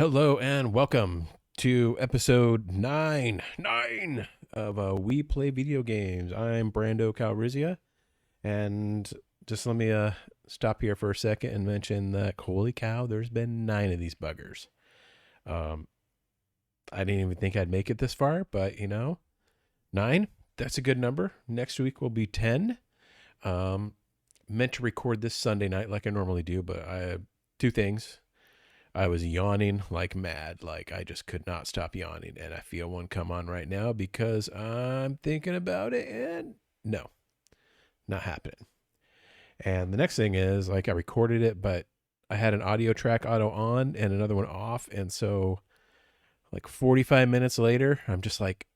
Hello and welcome to episode nine of We Play Video Games. I'm Brando Calrissian, and just let me stop here for a second and mention that holy cow, there's been 9 of these buggers. Um, I didn't even think I'd make it this far, but 9, that's a good number. Next week will be 10. Um, Meant to record this Sunday night like I normally do, but I have two things. I was yawning like mad. Like I just could not stop yawning. And I feel one come on right now because I'm thinking about it and no, not happening. And the next thing is like I recorded it, but I had an audio track auto on and another one off. And so like 45 minutes later, I'm just like,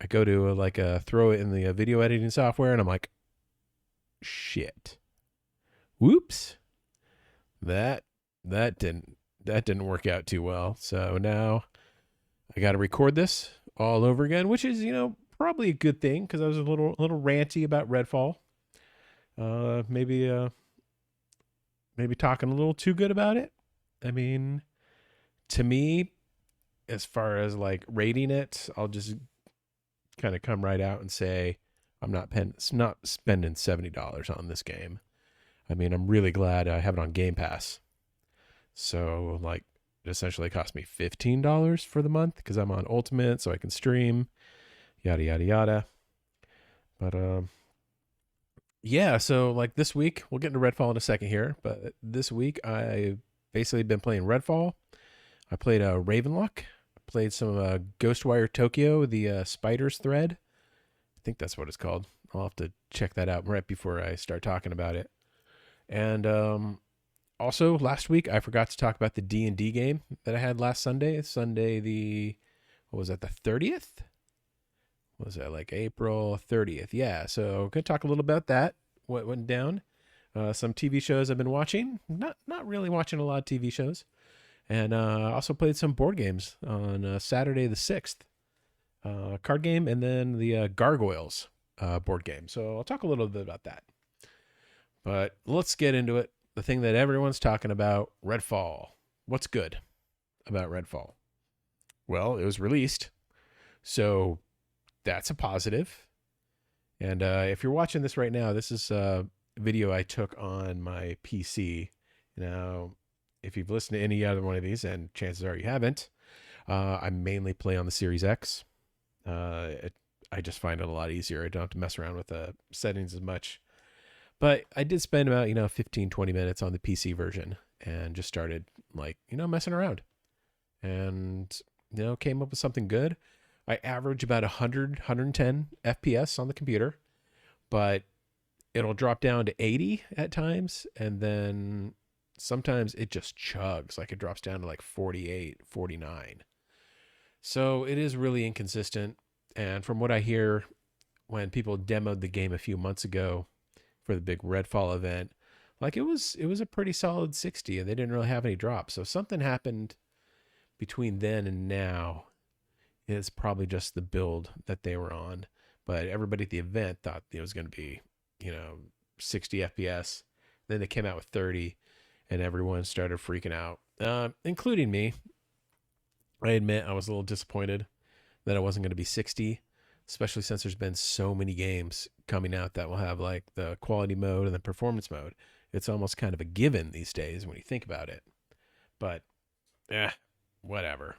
I go to throw it in the video editing software and I'm like, shit. Whoops. That didn't work out too well. So now I got to record this all over again, which is, probably a good thing because I was a little ranty about Redfall. Maybe talking a little too good about it. I mean, to me, as far as like rating it, I'll just kind of come right out and say I'm not spending $70 on this game. I mean, I'm really glad I have it on Game Pass. So like it essentially cost me $15 for the month because I'm on Ultimate, so I can stream, yada yada yada. But yeah, so like this week, we'll get into Redfall in a second here, but this week I basically been playing Redfall. I played Ravenlok. I played some Ghostwire Tokyo, the Spiders thread. I think that's what it's called. I'll have to check that out right before I start talking about it. And also, last week I forgot to talk about the D&D game that I had last Sunday. Sunday what was that, the 30th? What was that, like April 30th? Yeah, so I'm going to talk a little about that, what went down. Some TV shows I've been watching. Not really watching a lot of TV shows. And also played some board games on Saturday the 6th. Card game and then the Gargoyles board game. So I'll talk a little bit about that. But let's get into it. The thing that everyone's talking about, Redfall. What's good about Redfall? Well, it was released, so that's a positive. And if you're watching this right now, this is a video I took on my PC. Now, if you've listened to any other one of these, and chances are you haven't, I mainly play on the Series X. I just find it a lot easier. I don't have to mess around with the settings as much. But I did spend about, 15, 20 minutes on the PC version and just started messing around and, came up with something good. I average about 100, 110 FPS on the computer, but it'll drop down to 80 at times. And then sometimes it just chugs, like it drops down to like 48, 49. So it is really inconsistent. And from what I hear, when people demoed the game a few months ago, for the big Redfall event, like it was a pretty solid 60 and they didn't really have any drops. So something happened between then and now. It's probably just the build that they were on, but everybody at the event thought it was going to be 60 FPS. Then they came out with 30 and everyone started freaking out, including me. I admit I was a little disappointed that it wasn't going to be 60, especially since there's been so many games coming out that will have like the quality mode and the performance mode. It's almost kind of a given these days when you think about it. But, whatever.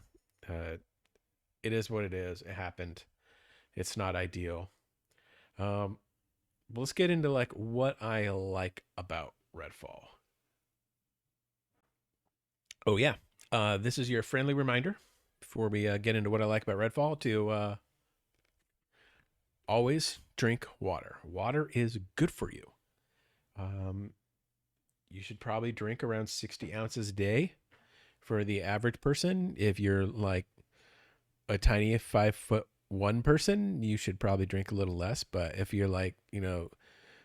It is what it is. It happened. It's not ideal. Let's get into like what I like about Redfall. Oh yeah. This is your friendly reminder before we get into what I like about Redfall to always drink water. Water is good for you. You should probably drink around 60 ounces a day for the average person. If you're like a tiny 5'1" person, you should probably drink a little less. But if you're like,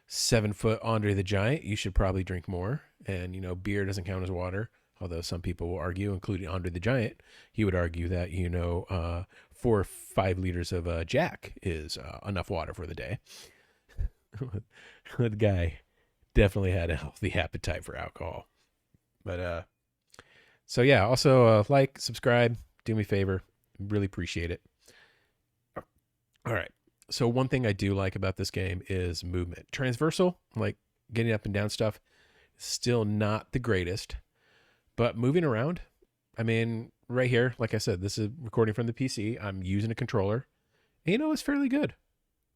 7 foot Andre the Giant, you should probably drink more. And, beer doesn't count as water. Although some people will argue, including Andre the Giant, he would argue that, 4 or 5 liters of Jack is enough water for the day. The guy definitely had a healthy appetite for alcohol. But So yeah, also like, subscribe, do me a favor. Really appreciate it. All right. So one thing I do like about this game is movement. Transversal, like getting up and down stuff, still not the greatest, but moving around, I mean, right here, like I said, this is recording from the PC. I'm using a controller. And, it's fairly good.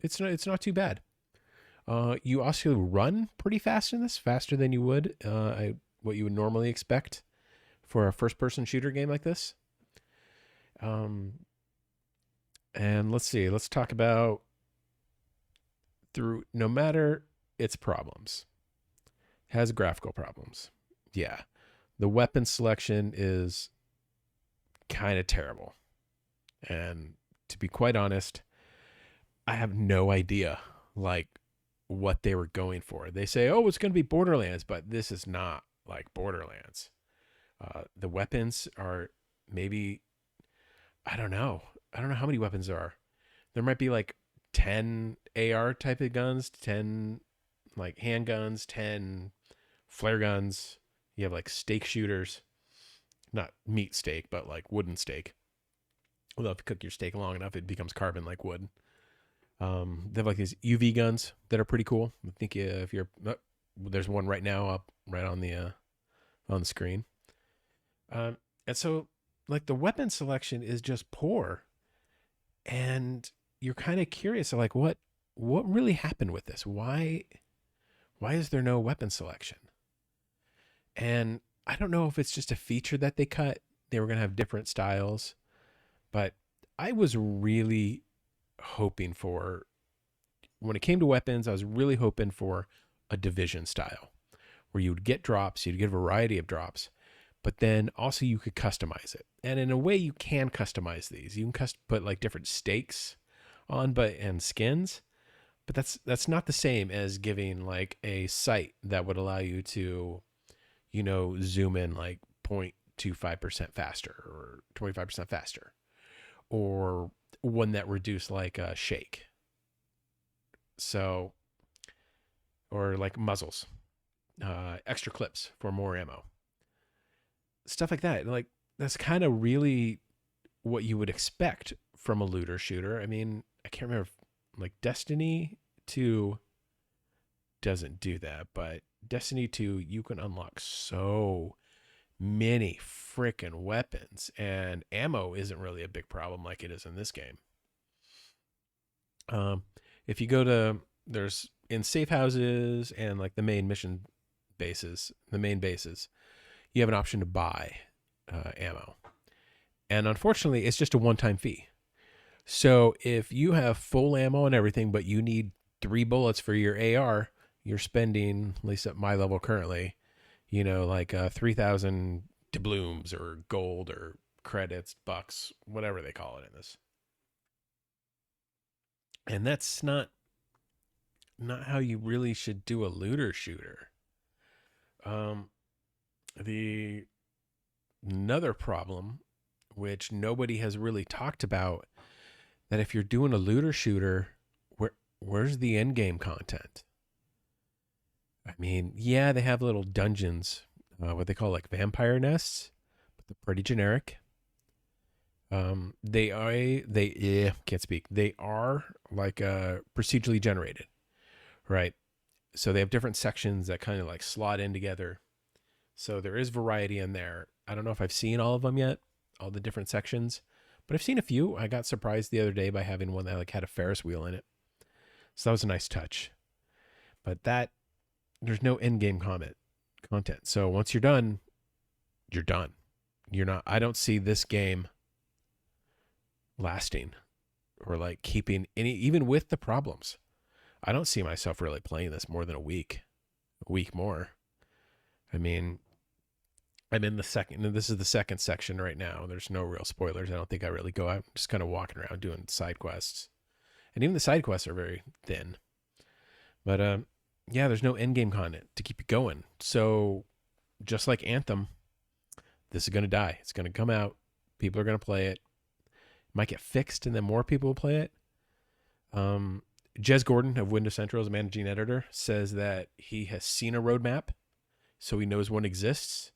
It's not too bad. You also run pretty fast in this, faster than you would what you would normally expect for a first-person shooter game like this. Um, and let's see. Let's talk about through no matter its problems, has graphical problems. Yeah, the weapon selection is kind of terrible, and to be quite honest, I have no idea like what they were going for. They say, "Oh, it's going to be Borderlands," but this is not like Borderlands. The weapons are maybe I don't know. I don't know how many weapons there are. There might be like 10 AR type of guns, 10 like handguns, 10 flare guns. You have like steak shooters, not meat steak, but like wooden steak. Although if you cook your steak long enough, it becomes carbon like wood. They have like these UV guns that are pretty cool. I think if you're there's one right now up right on the screen. And so like the weapon selection is just poor, and you're kind of curious like what really happened with this? Why is there no weapon selection? And I don't know if it's just a feature that they cut. They were going to have different styles, but I was really hoping for when it came to weapons, I was really hoping for a Division style where you would get drops, you'd get a variety of drops, but then also you could customize it. And in a way, you can customize these. You can put like different stakes on, and skins, but that's not the same as giving like a sight that would allow you to, zoom in like 0.25% faster or 25% faster, or one that reduced like a shake. So, or like muzzles, extra clips for more ammo, stuff like that. Like that's kind of really what you would expect from a looter shooter. I mean, I can't remember if, like Destiny 2 doesn't do that, but Destiny 2 you can unlock so many freaking weapons, and ammo isn't really a big problem like it is in this game. Um, if you go to there's in safe houses and like the main mission bases, the main bases, you have an option to buy ammo, and unfortunately, it's just a one-time fee. So if you have full ammo and everything, but you need 3 bullets for your AR, you're spending, at least at my level currently, like 3,000 doubloons or gold or credits, bucks, whatever they call it in this. And that's not how you really should do a looter shooter. Um, the another problem, which nobody has really talked about, that if you're doing a looter shooter, where's the end game content? I mean, yeah, they have little dungeons, what they call like vampire nests, but they're pretty generic. Can't speak. They are like procedurally generated, right? So they have different sections that kind of like slot in together. So there is variety in there. I don't know if I've seen all of them yet, all the different sections, but I've seen a few. I got surprised the other day by having one that like had a Ferris wheel in it. So that was a nice touch. But there's no end game content. So once you're done, you're done. I don't see this game lasting or like keeping any, even with the problems. I don't see myself really playing this more than a week more. I mean, I'm in the second, and this is the second section right now. There's no real spoilers. I don't think I really go out. I'm just kind of walking around doing side quests. And even the side quests are very thin. But yeah, there's no end game content to keep you going. So just like Anthem, this is going to die. It's going to come out. People are going to play it. Might get fixed, and then more people will play it. Jez Gordon of Windows Central, as managing editor, says that he has seen a roadmap, so he knows one exists.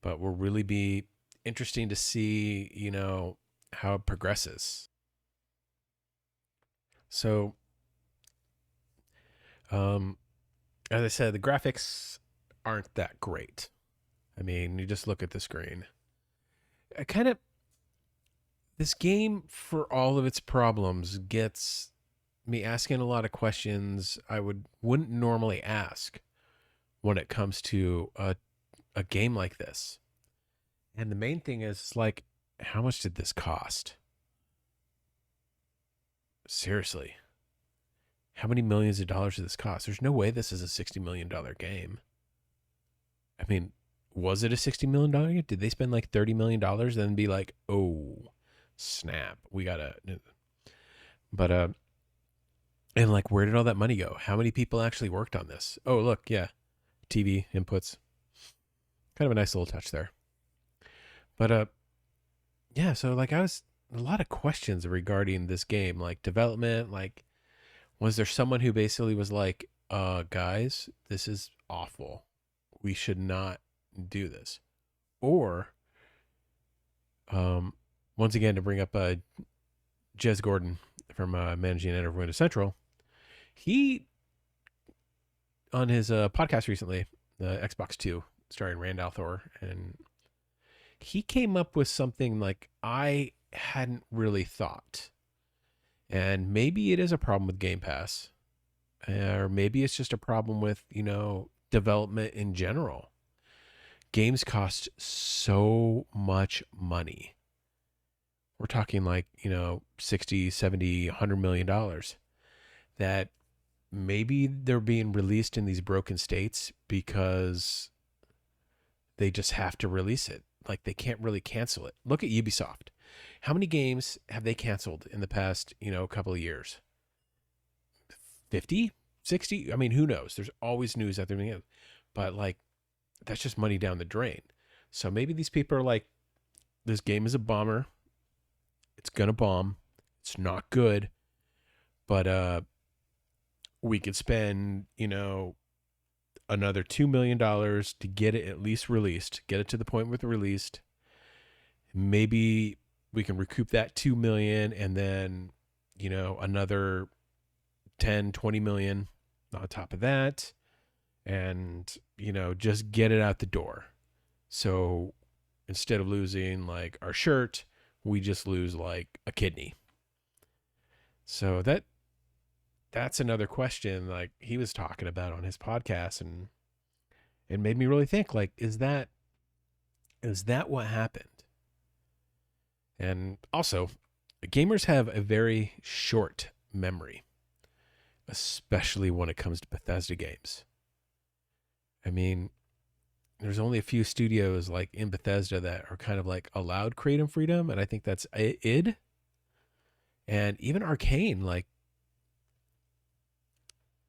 but will really be interesting to see, how it progresses. So, um, as I said, the graphics aren't that great. I mean, you just look at the screen. I kind of this game, for all of its problems, gets me asking a lot of questions I wouldn't normally ask when it comes to a game like this. And the main thing is like, how much did this cost? Seriously, how many millions of dollars did this cost? There's no way this is a $60 million game. I mean, was it a $60 million game? Did they spend like $30 million and then be like, oh, snap, we gotta. But and like, where did all that money go? How many people actually worked on this? Oh, look, yeah, TV inputs. Kind of a nice little touch there. But yeah. So like, I was a lot of questions regarding this game, like development. Like, was there someone who basically was like, guys, this is awful. We should not do this. Or, once again, to bring up Jez Gordon from Managing Editor of Windows Central, he, on his podcast recently, Xbox 2, starring Rand al'Thor, and he came up with something like I hadn't really thought. And maybe it is a problem with Game Pass, or maybe it's just a problem with, development in general. Games cost so much money. We're talking like, 60, 70, $100 million that maybe they're being released in these broken states because they just have to release it. Like, they can't really cancel it. Look at Ubisoft. How many games have they canceled in the past, couple of years? 50, 60? I mean, who knows? There's always news out there. But like, that's just money down the drain. So maybe these people are like, this game is a bomber. It's going to bomb. It's not good. But we could spend, another $2 million to get it at least released, get it to the point with released. Maybe we can recoup that 2 million and then, another 10, 20 million on top of that, and, just get it out the door. So instead of losing like our shirt, we just lose like a kidney. So that's another question like he was talking about on his podcast, and it made me really think, like, is that what happened? And also, gamers have a very short memory, especially when it comes to Bethesda games. I mean, there's only a few studios like in Bethesda that are kind of like allowed creative freedom, and I think that's id, and even Arcane. Like,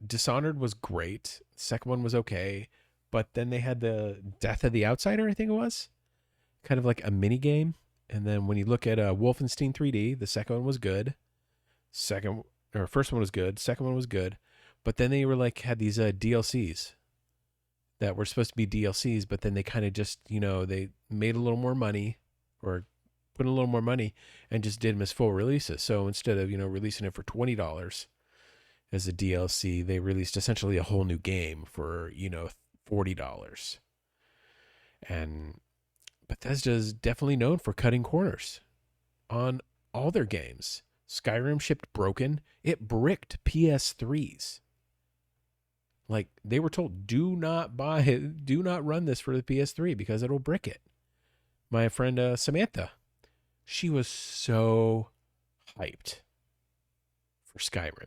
Dishonored was great, the second one was okay, but then they had the Death of the Outsider, I think it was, kind of like a mini game. And then when you look at Wolfenstein 3D, the second one was good. First one was good. Second one was good. But then they were like, had these DLCs that were supposed to be DLCs, but then they kind of just, they made a little more money, or put in a little more money, and just did them as full releases. So instead of, releasing it for $20 as a DLC, they released essentially a whole new game for, $40. And Bethesda is definitely known for cutting corners on all their games. Skyrim shipped broken. It bricked PS3s. Like, they were told, do not buy it, do not run this for the PS3 because it'll brick it. My friend Samantha, she was so hyped for Skyrim.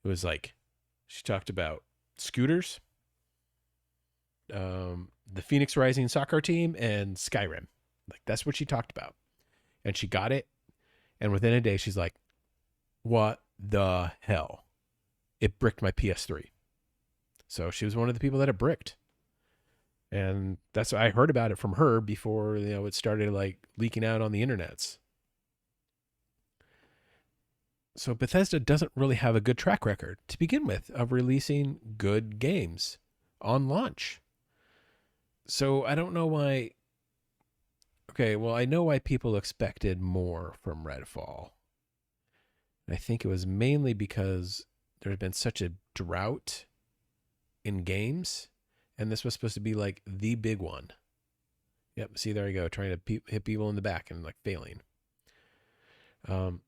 It was like, she talked about scooters, the Phoenix Rising soccer team, and Skyrim. Like, that's what she talked about. And she got it. And within a day, she's like, what the hell? It bricked my PS3. So she was one of the people that it bricked. And that's I heard about it from her before, it started like leaking out on the internets. So Bethesda doesn't really have a good track record to begin with of releasing good games on launch. So I don't know why. Okay, well, I know why people expected more from Redfall. I think it was mainly because there's been such a drought in games, and this was supposed to be like the big one. Yep, see, there you go, trying to hit people in the back and like failing. Um,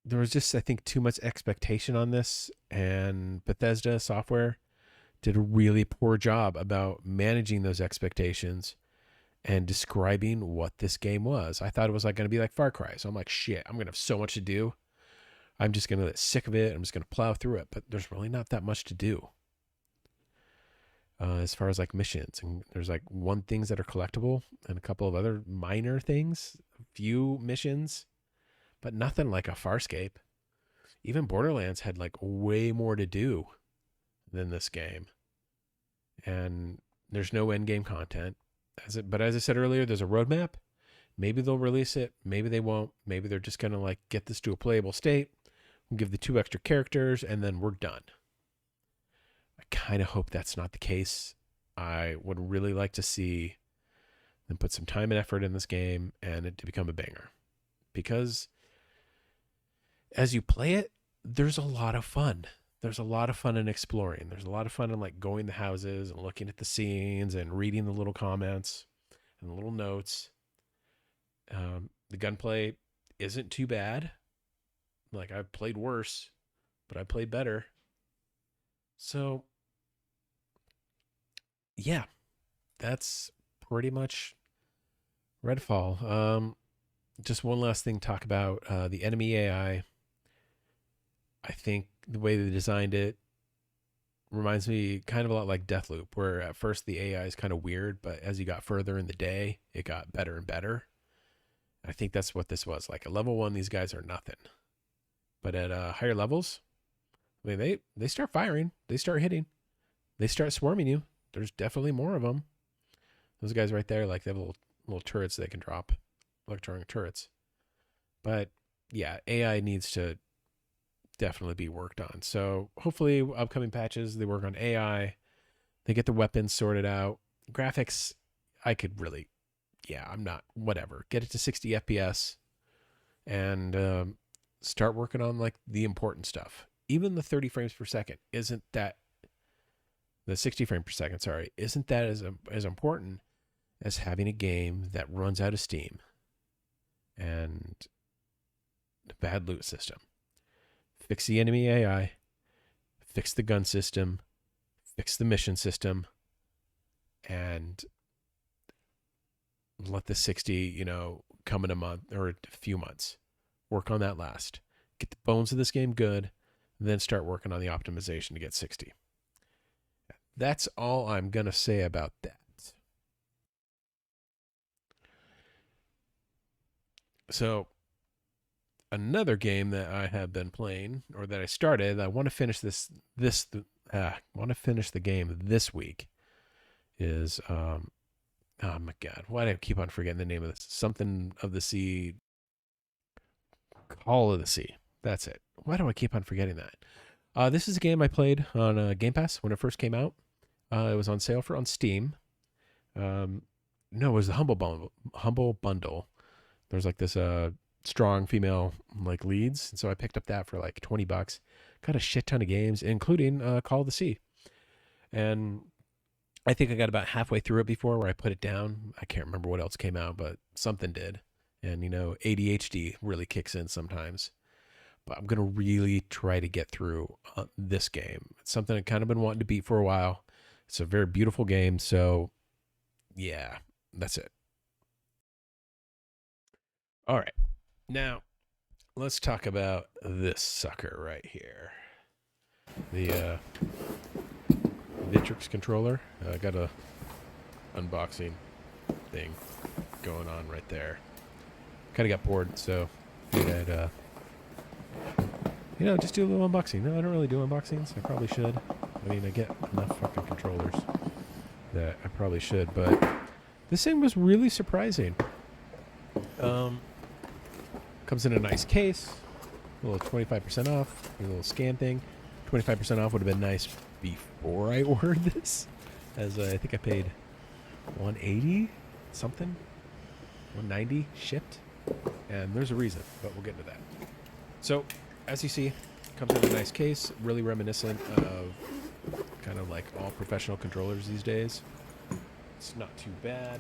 there was just, I think, too much expectation on this, and Bethesda software did a really poor job about managing those expectations and describing what this game was. I thought it was like going to be like Far Cry. So I'm like, shit, I'm going to have so much to do. I'm just going to get sick of it. I'm just going to plow through it. But there's really not that much to do as far as like missions. And there's like one things that are collectible and a couple of other minor things, a few missions, but nothing like a Farscape. Even Borderlands had like way more to do than this game. And there's no end game content. But as I said earlier, there's a roadmap. Maybe they'll release it. Maybe they won't. Maybe they're just going to like get this to a playable state. We'll give the 2 extra characters and then we're done. I kind of hope that's not the case. I would really like to see them put some time and effort in this game and it to become a banger. Because as you play it, there's a lot of fun. There's a lot of fun in exploring. There's a lot of fun in like going to houses and looking at the scenes and reading the little comments and the little notes. The gunplay isn't too bad. Like I've played worse, but I played better. So yeah, that's pretty much Redfall. Just one last thing to talk about. The enemy AI. I think the way they designed it reminds me kind of a lot like Deathloop, where at first the AI is kind of weird, but as you got further in the day, it got better and better. I think that's what this was. Like at level 1, these guys are nothing. But at higher levels, I mean, they start firing. They start hitting. They start swarming you. There's definitely more of them. Those guys right there, like they have little turrets they can drop. Electronic turrets. But yeah, AI needs to definitely be worked on. So hopefully upcoming patches, they work on AI. They get the weapons sorted out. Graphics, I could really, I'm not, whatever. Get it to 60 FPS and start working on like the important stuff. Even the 30 frames per second isn't that, the 60 frame per second, sorry, isn't that as important as having a game that runs out of steam and the bad loot system. Fix the enemy AI, fix the gun system, fix the mission system, and let the 60, come in a month or a few months. Work on that last. Get the bones of this game good, and then start working on the optimization to get 60. That's all I'm going to say about that. So, another game that I have been playing, or that I started, I want to finish want to finish the game this week, is, oh my God, why do I keep on forgetting the name of this? Something of the Sea, Call of the Sea. That's it. Why do I keep on forgetting that? This is a game I played on Game Pass when it first came out. It was on sale on Steam. No, it was the Humble Bundle. There's like this strong female like leads, and so I picked up that for like $20. Got a shit ton of games, including Call of the Sea. And I think I got about halfway through it before where I put it down. I can't remember what else came out, but something did. And ADHD really kicks in sometimes. But I'm gonna really try to get through this game. It's something I've kind of been wanting to beat for a while. It's a very beautiful game, so yeah, that's it. All right, now let's talk about this sucker right here. The Victrix controller. I got a unboxing thing going on right there. Kind of got bored, so I'd just do a little unboxing. No, I don't really do unboxings. I probably should. I mean, I get enough fucking controllers that I probably should, but this thing was really surprising. Comes in a nice case, a little 25% off, a little scan thing. 25% off would have been nice before I ordered this, as I think I paid 180 something, 190 shipped, and there's a reason, but we'll get into that. So, as you see, it comes in a nice case, really reminiscent of kind of like all professional controllers these days. It's not too bad.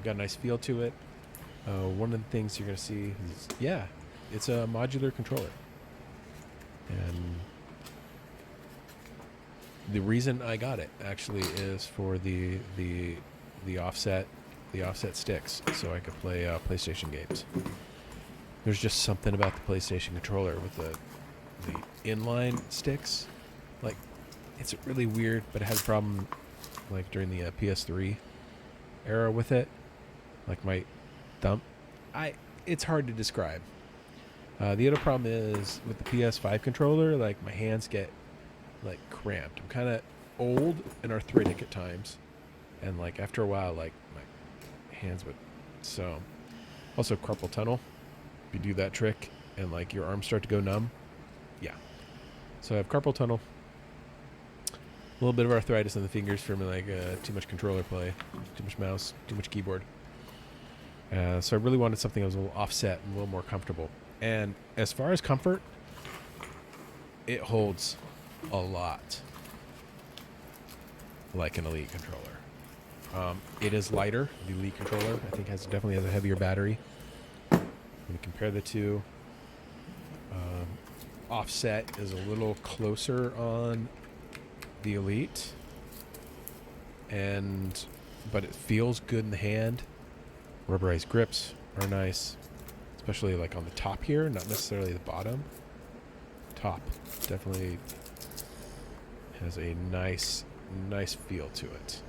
Got a nice feel to it. One of the things you're going to see is, yeah, it's a modular controller. And the reason I got it actually is for the offset sticks, so I could play PlayStation games. There's just something about the PlayStation controller with the inline sticks. Like, it's really weird, but it had a problem like during the PS3 era with it. Like my thumb, it's hard to describe. The other problem is with the PS5 controller, like my hands get like cramped. I'm kind of old and arthritic at times, and like after a while, like my hands would. So, also carpal tunnel. If you do that trick and like your arms start to go numb, yeah. So I have carpal tunnel, a little bit of arthritis in the fingers from like too much controller play, too much mouse, too much keyboard. So I really wanted something that was a little offset and a little more comfortable. And as far as comfort, it holds a lot like an Elite controller. It is lighter. The Elite controller, I think, definitely has a heavier battery. When you compare the two, offset is a little closer on the Elite, but it feels good in the hand. Rubberized grips are nice, especially like on the top here, not necessarily the bottom. Top definitely has a nice feel to it.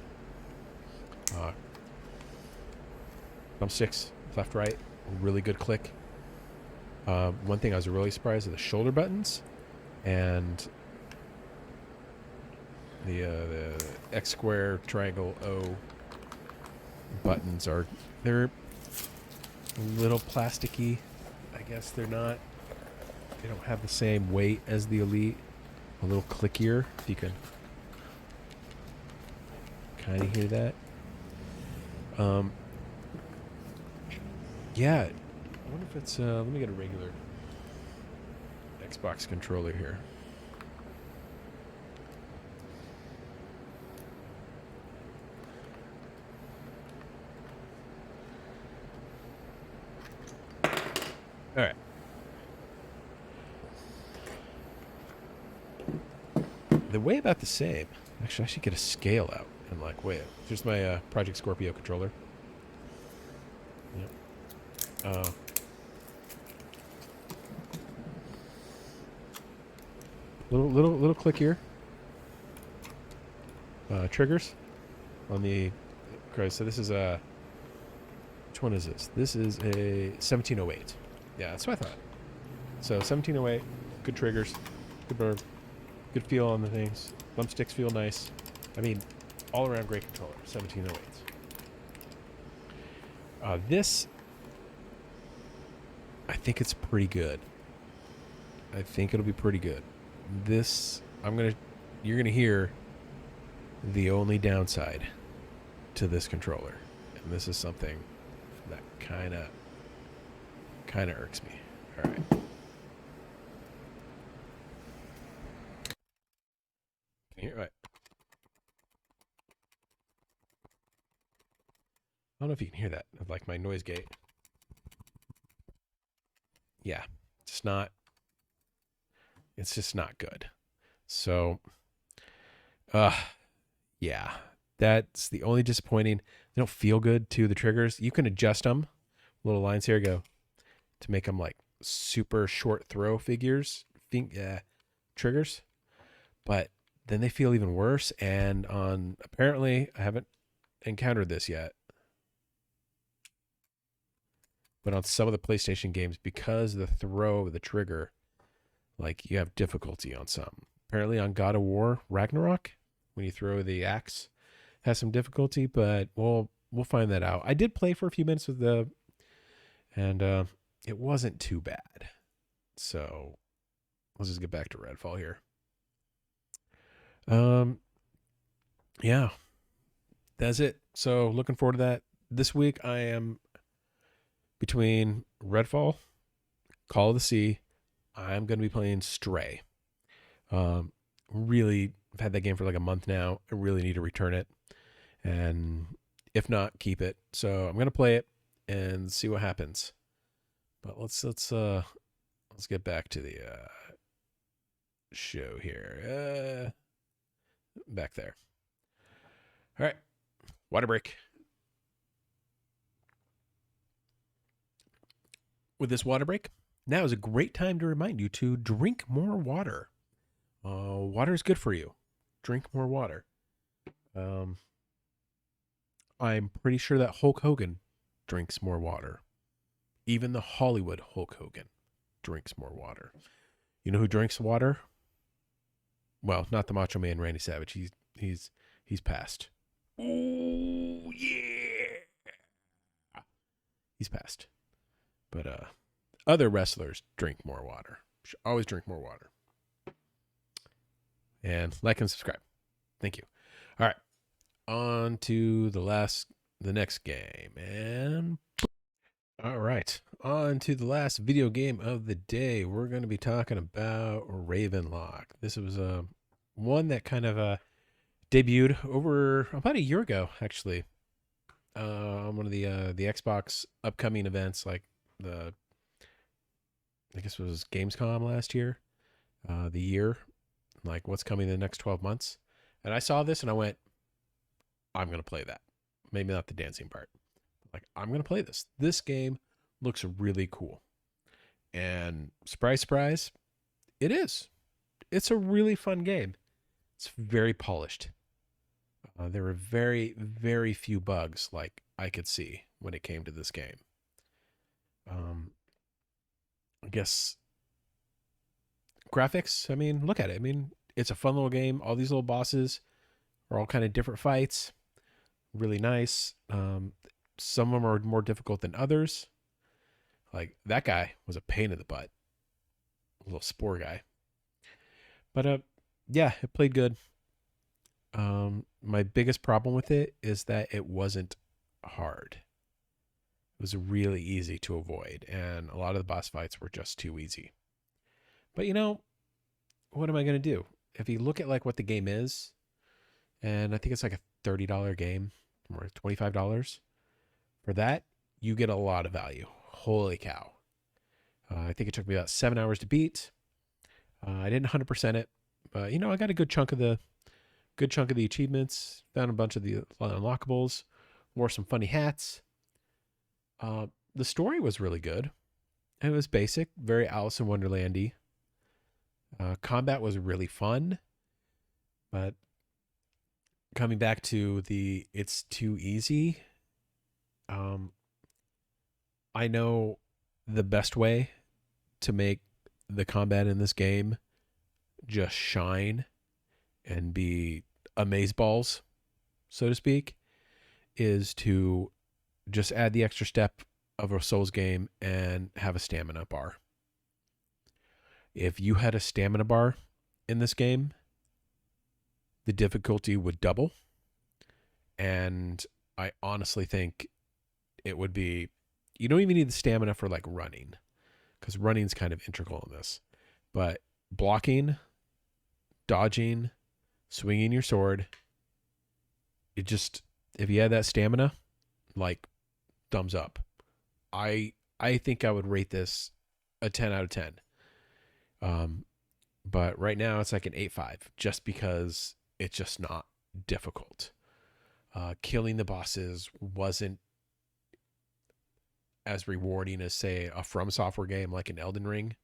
Thumbsticks, left, right, really good click. One thing I was really surprised are the shoulder buttons, and the X square, triangle, O buttons they're a little plasticky. I guess they don't have the same weight as the Elite. A little clickier, if you can kind of hear that. Yeah, I wonder if it's let me get a regular Xbox controller here. All right. They weigh about the same. Actually, I should get a scale out and like weigh it. Here's my Project Scorpio controller. Yep. Little click here. Triggers on the. Okay, so this is a. Which one is this? This is a 1708. Yeah, that's what I thought. So 1708, good triggers, good burn, good feel on the things. Thumbsticks feel nice. I mean, all around great controller. 1708. This, I think it's pretty good. I think it'll be pretty good. This, you're gonna hear the only downside to this controller, and this is something that kind of irks me. All right. Can you hear it? I don't know if you can hear that, like my noise gate. Yeah, it's just not good. So, yeah, that's the only disappointing. They don't feel good too, the triggers. You can adjust them. Little lines here go to make them like super short throw triggers. But then they feel even worse. And apparently, I haven't encountered this yet, but on some of the PlayStation games, because the throw of the trigger, like you have difficulty on some. Apparently on God of War Ragnarok, when you throw the axe, has some difficulty, but we'll find that out. I did play for a few minutes with and it wasn't too bad. So let's just get back to Redfall here. Yeah, that's it. So looking forward to that. This week I am between Redfall, Call of the Sea. I'm going to be playing Stray. Um, really, I've had that game for like a month now. I really need to return it, and if not, keep it. So I'm going to play it and see what happens. But let's get back to the show here. Back there. All right, water break. With this water break, now is a great time to remind you to drink more water. Water is good for you. Drink more water. Um, I'm pretty sure that Hulk Hogan drinks more water. Even the Hollywood Hulk Hogan drinks more water. You know who drinks water? Well, not the Macho Man Randy Savage. He's passed. Oh yeah, he's passed. But other wrestlers drink more water. Should always drink more water. And like and subscribe. Thank you. All right, on to the next game, and all right, on to the last video game of the day. We're going to be talking about Ravenlok. This was one that kind of debuted over about a year ago, actually, on one of the Xbox upcoming events, like the I guess it was Gamescom last year, the year, like what's coming in the next 12 months. And I saw this and I went, I'm going to play that. Maybe not the dancing part. Like, I'm going to play this. This game looks really cool. And surprise, surprise, it is. It's a really fun game. It's very polished. There were very, very few bugs like I could see when it came to this game. Um, I guess graphics, I mean, look at it. I mean, it's a fun little game. All these little bosses are all kind of different fights. Really nice. Some of them are more difficult than others. Like that guy was a pain in the butt, a little spore guy. But yeah, it played good. My biggest problem with it is that it wasn't hard. It was really easy to avoid, and a lot of the boss fights were just too easy. But you know, what am I gonna do? If you look at like what the game is, and I think it's like a $30 game or $25 for that, you get a lot of value. Holy cow! I think it took me about 7 hours to beat. I didn't 100% it, but you know, I got a good chunk of the achievements. Found a bunch of the unlockables. Wore some funny hats. The story was really good. It was basic, very Alice in Wonderlandy. Combat was really fun, but coming back to the it's too easy. Um, I know the best way to make the combat in this game just shine and be amazeballs, so to speak, is to just add the extra step of a Souls game and have a stamina bar. If you had a stamina bar in this game, the difficulty would double. And I honestly think it would be, you don't even need the stamina for like running, because running's kind of integral in this. But blocking, dodging, swinging your sword, it just, if you had that stamina, like thumbs up. I think I would rate this a 10 out of 10. Um, but right now it's like an 8.5 just because it's just not difficult. Killing the bosses wasn't as rewarding as say a From Software game like an Elden Ring.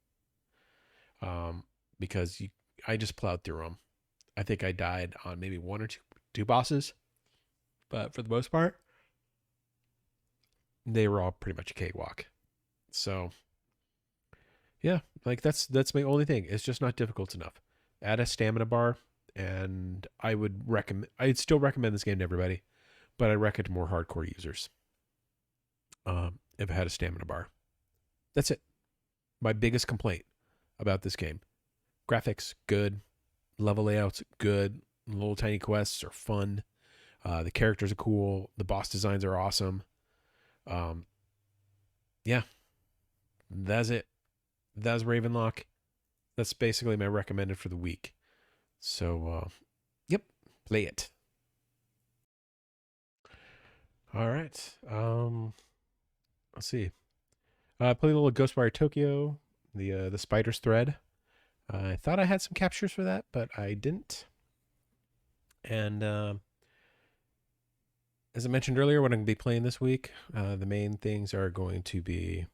Because I just plowed through them. I think I died on maybe one or two bosses, but for the most part, they were all pretty much a cakewalk. So yeah, like that's my only thing. It's just not difficult enough. Add a stamina bar, and I'd still recommend this game to everybody, but I recommend more hardcore users. If it had a stamina bar, that's it. My biggest complaint about this game: graphics good, level layouts good, little tiny quests are fun. The characters are cool. The boss designs are awesome. Um, yeah, that's it. That's Ravenlok. That's basically my recommended for the week. So, yep, play it. All right. Let's see. I played a little Ghostwire Tokyo, the Spider's Thread. I thought I had some captures for that, but I didn't. And as I mentioned earlier, what I'm going to be playing this week, the main things are going to be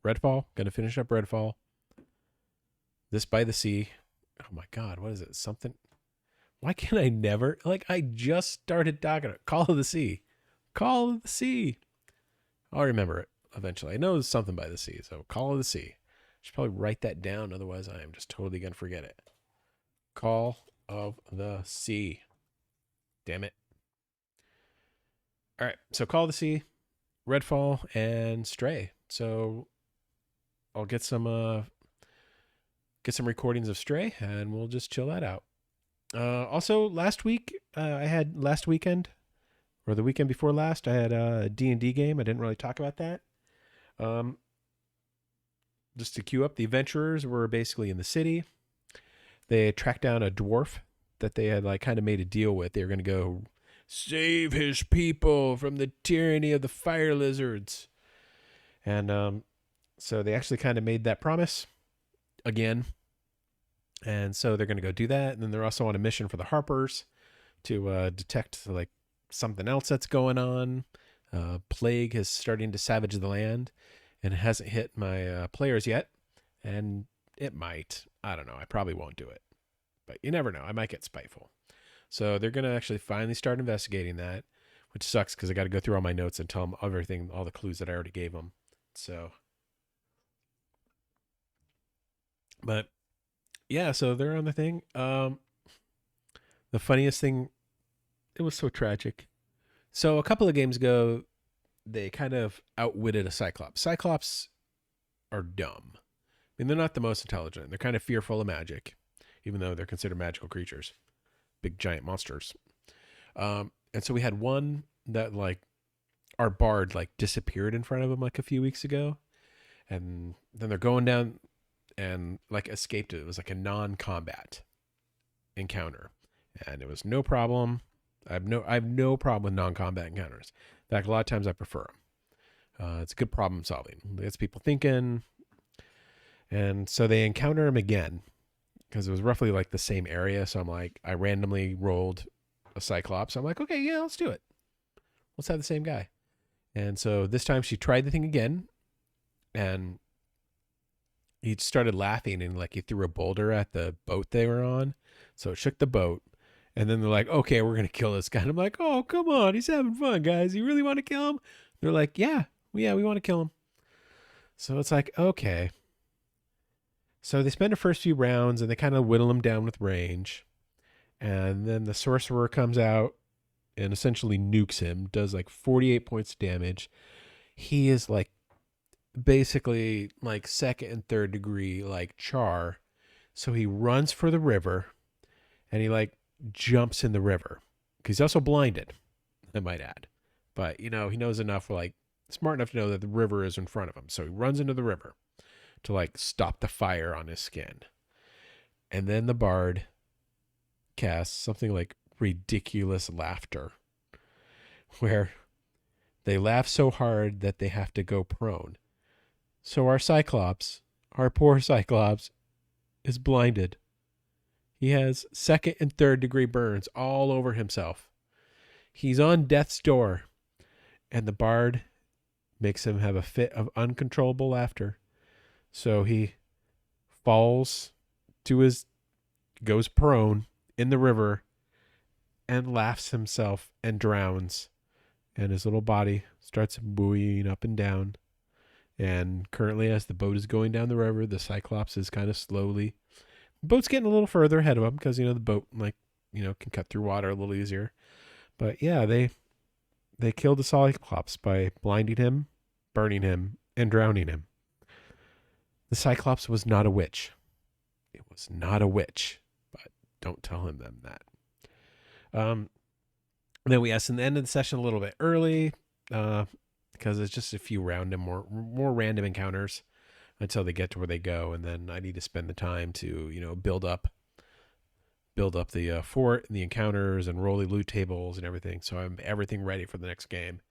Redfall. Going to finish up Redfall. This by the Sea. Oh my God, what is it? Something. Why can't I never? Like, I just started talking about Call of the Sea. Call of the Sea. I'll remember it eventually. I know it's something by the sea, so Call of the Sea. I should probably write that down, otherwise I am just totally going to forget it. Call of the Sea. Damn it. All right, so Call of the Sea, Redfall, and Stray. So I'll get some recordings of Stray, and we'll just chill that out. Also, last week I had last weekend, or the weekend before last, I had a D&D game. I didn't really talk about that. Just to cue up, the adventurers were basically in the city. They tracked down a dwarf that they had like kind of made a deal with. They were going to go save his people from the tyranny of the fire lizards. And so they actually kind of made that promise again. And so they're going to go do that. And then they're also on a mission for the Harpers to detect like something else that's going on. Plague is starting to savage the land, and it hasn't hit my players yet. And it might. I don't know. I probably won't do it. But you never know. I might get spiteful. So they're going to actually finally start investigating that, which sucks because I got to go through all my notes and tell them everything, all the clues that I already gave them. So, but yeah, so they're on the thing. The funniest thing, it was so tragic. So a couple of games ago, they kind of outwitted a Cyclops. Cyclops are dumb. I mean, they're not the most intelligent. They're kind of fearful of magic, even though they're considered magical creatures, big giant monsters. And so we had one that like our bard like disappeared in front of him like a few weeks ago, and then they're going down and like escaped it. It was like a non-combat encounter, and it was no problem. I have no problem with non-combat encounters. In fact, a lot of times I prefer them. It's good problem solving. It gets people thinking. And so they encounter him again because it was roughly like the same area. So I'm like, I randomly rolled a Cyclops. I'm like, okay, yeah, let's do it. Let's have the same guy. And so this time she tried the thing again, and he started laughing, and like he threw a boulder at the boat they were on. So it shook the boat. And then they're like, okay, we're going to kill this guy. And I'm like, oh, come on. He's having fun, guys. You really want to kill him? They're like, yeah, we want to kill him. So it's like, okay. So they spend the first few rounds and they kind of whittle him down with range. And then the sorcerer comes out and essentially nukes him, does like 48 points of damage. He is like basically like second and third degree like char. So he runs for the river and he like jumps in the river because he's also blinded, I might add. But, you know, he knows enough, like smart enough to know that the river is in front of him. So he runs into the river to like stop the fire on his skin. And then the bard casts something like ridiculous laughter, where they laugh so hard that they have to go prone. So our Cyclops, our poor Cyclops, is blinded. He has second and third degree burns all over himself. He's on death's door, and the bard makes him have a fit of uncontrollable laughter. So he falls goes prone in the river and laughs himself and drowns. And his little body starts buoying up and down. And currently, as the boat is going down the river, the Cyclops is kind of slowly. The boat's getting a little further ahead of him because, you know, the boat, like, you know, can cut through water a little easier. But yeah, they killed the Cyclops by blinding him, burning him, and drowning him. The Cyclops was not a witch. It was not a witch, but don't tell him that. Um, then we asked in the end of the session a little bit early, because it's just a few more random encounters until they get to where they go, and then I need to spend the time to build up the fort and the encounters and roll the loot tables and everything. So I'm everything ready for the next game,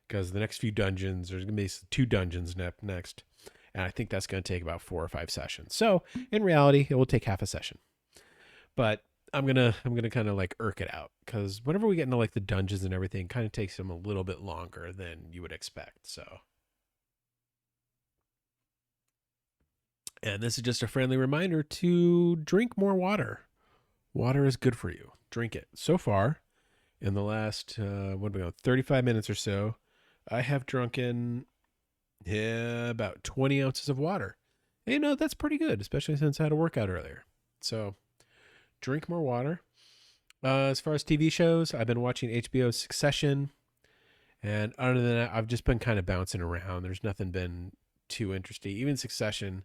because the next few dungeons, there's gonna be 2 dungeons next, and I think that's gonna take about 4 or 5 sessions. So in reality, it will take half a session, but I'm gonna kind of like irk it out, because whenever we get into like the dungeons and everything, kind of takes them a little bit longer than you would expect. So, and this is just a friendly reminder to drink more water. Water is good for you. Drink it. So far, in the last 35 minutes or so, I have drunken about 20 ounces of water. And, that's pretty good, especially since I had a workout earlier. So drink more water. As far as TV shows, I've been watching HBO's Succession, and other than that, I've just been kind of bouncing around. There's nothing been too interesting. Even Succession,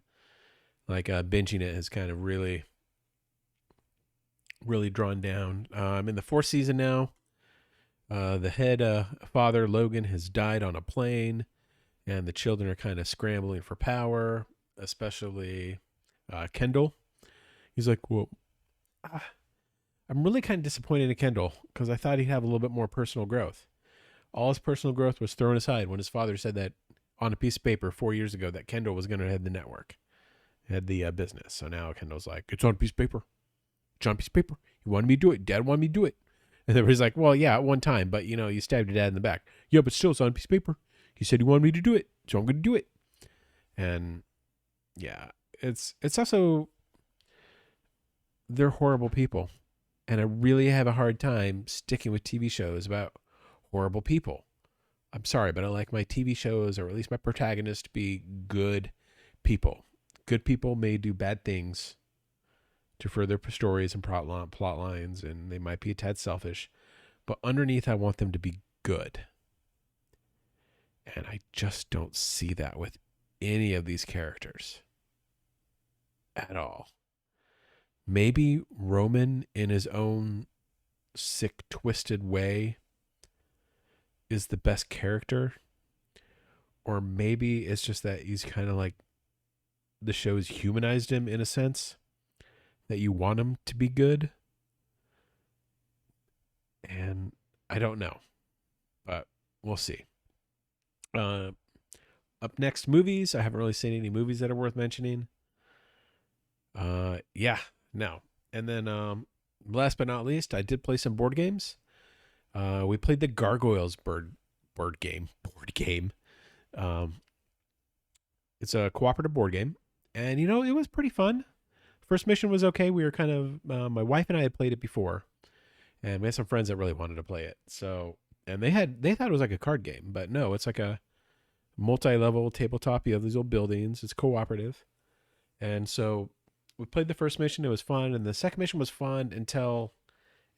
like binging it, has kind of really, really drawn down. I'm in the 4th season now. The head father, Logan, has died on a plane, and the children are kind of scrambling for power, especially Kendall. He's like, well, I'm really kind of disappointed in Kendall, because I thought he'd have a little bit more personal growth. All his personal growth was thrown aside when his father said that on a piece of paper 4 years ago that Kendall was going to head the network, head the business. So now Kendall's like, it's on a piece of paper. It's on a piece of paper. He wanted me to do it. Dad wanted me to do it. And everybody's like, well, yeah, at one time, but you stabbed your dad in the back. Yeah, but still, it's on a piece of paper. He said he wanted me to do it, so I'm going to do it. And yeah, it's also, they're horrible people. And I really have a hard time sticking with TV shows about horrible people. I'm sorry, but I like my TV shows, or at least my protagonists, to be good people. Good people may do bad things to further stories and plot lines, and they might be a tad selfish, but underneath, I want them to be good. And I just don't see that with any of these characters at all. Maybe Roman, in his own sick, twisted way, is the best character. Or maybe it's just that he's kind of like, the show's humanized him in a sense that you want him to be good. And I don't know, but we'll see. Up next, movies. I haven't really seen any movies that are worth mentioning. Yeah, no. And then last but not least, I did play some board games. We played the Gargoyles board game. It's a cooperative board game, and it was pretty fun. First mission was okay. We were kind of my wife and I had played it before, and we had some friends that really wanted to play it. So, and they thought it was like a card game, but no, it's like a multi-level tabletop. You have these little buildings. It's cooperative, and so we played the first mission. It was fun, and the second mission was fun until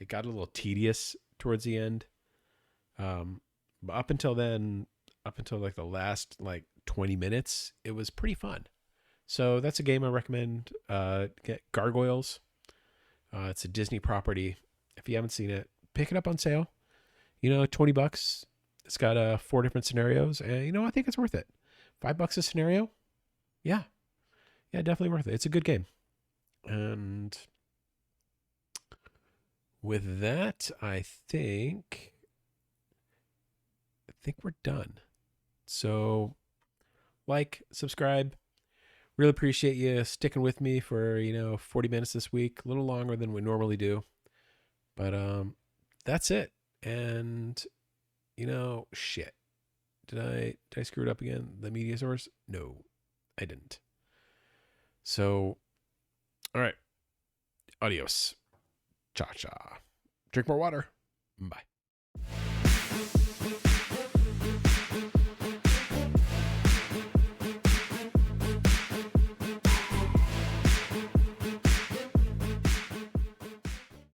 it got a little tedious towards the end. But up until then, up until like the last 20 minutes, it was pretty fun. So that's a game I recommend. Get Gargoyles. It's a Disney property. If you haven't seen it, pick it up on sale. $20. It's got 4 different scenarios, and I think it's worth it. $5 a scenario. Yeah, definitely worth it. It's a good game. And with that, I think we're done. So, subscribe. Really appreciate you sticking with me for 40 minutes this week. A little longer than we normally do, but that's it. And shit. Did I screw it up again? The media source? No, I didn't. So, all right. Adios. Cha cha. Drink more water. Bye.